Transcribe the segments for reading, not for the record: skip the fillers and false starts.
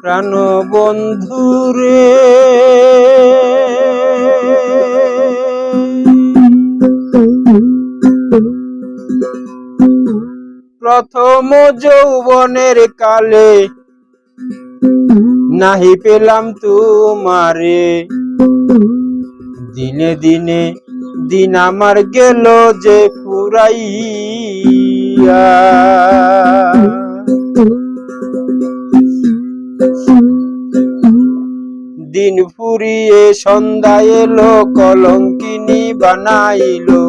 প্রাণ বন্ধুরে প্রথম যৌবনের কালে নাহি পেলাম তোমারে, দিনে দিনে দিন আমার গেল যে ফুরাইয়া। দিন ফুরিয়ে সন্ধ্যা এলো কলঙ্কিনী বানাইলো,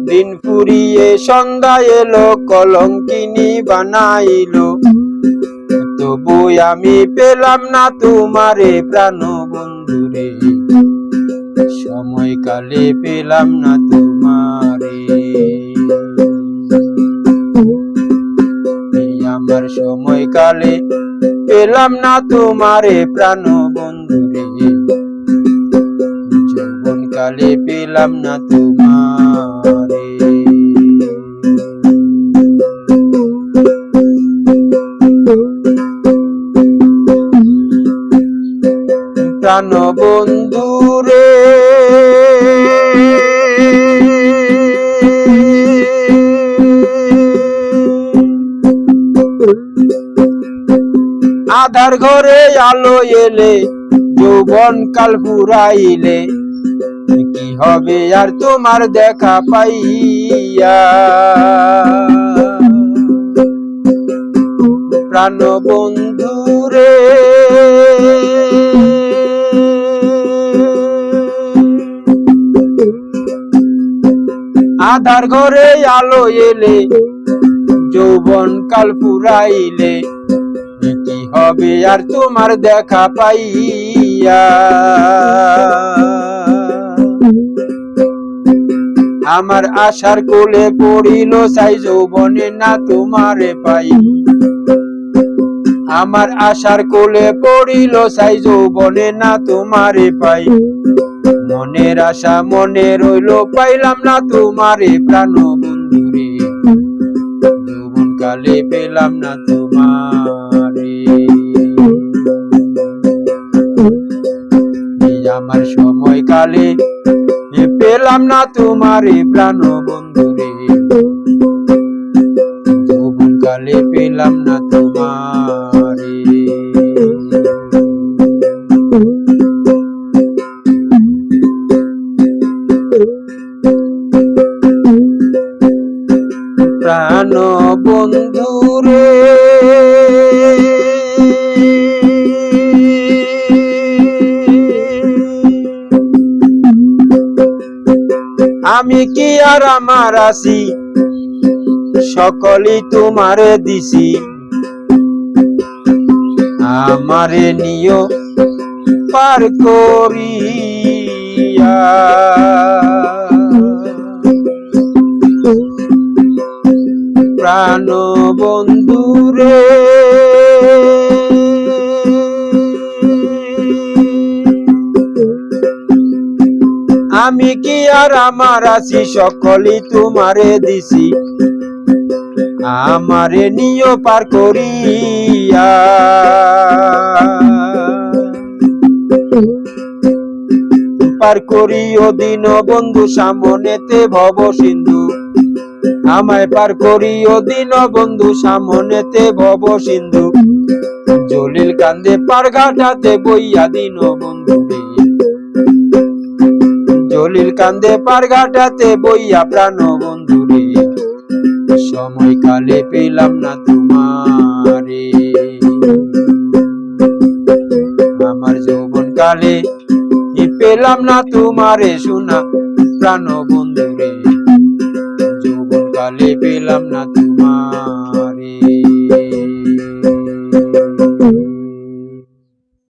দিন ফুরিয়ে সন্ধ্যা এলো কলঙ্কিনী বানাইলো, তবু আমি পেলাম না তোমারে প্রাণ বন্ধুরে, সময়কালে পেলাম না তোমারে। আমার সময়কালে পেলাম না তোমারে প্রাণ বন্ধুরে, যৌবনকালে পেলাম না তোমারে। প্রাণ বন্ধুরে আধার ঘরে আলো এলে যৌবন কাল ফুরাইলে, কি হবে আর তোমার দেখা পাইয়া। প্রাণ বন্ধুরে আধার ঘরে আলো এলে যৌবন কাল ফুরাইলে, কি হবে আর তোমার দেখা পাইয়া। আমার আশার কোলে পড়িল সাই যৌবনে না তোমারে পাই, আমার আশার কোলে পড়িল সাই যৌবনে না তোমারে পাই, মনের আশা মনে রইল পাইলাম না তোমারে প্রাণ বন্ধুরে, যৌবনকালে পেলাম না তোমারে। আমার সময়কালে পেলাম না তোমারে প্রাণ বন্ধুরে, যৌবনকালে পেলাম না তোমারে। প্রাণ বন্ধুরে আমি কি আর আমার আছি সকলই তোমারে দিছি, আমারে নিও পার করিয়া। প্রাণ বন্ধুরে আমি কি আর আমার আছি সকলই তোমারে দিছি, আমারে নিও পার করিয়া। পার করিও দিন বন্ধু সামনেতে ভব সিন্ধু, আমায় পার করিও দিন বন্ধু সামনেতে ভব সিন্ধু, জলিল কান্দে পার ঘাটাতে বইয়া দিন বন্ধু রে, জলিল কান্দে পার ঘাটাতে বইয়া প্রাণ বন্ধু রে, সময়কালে পেলাম না তোমারে। আমার যৌবনকালে পেলাম না তোমারে সোনা প্রাণ বন্ধুরে, যৌবনকালে পেলাম না।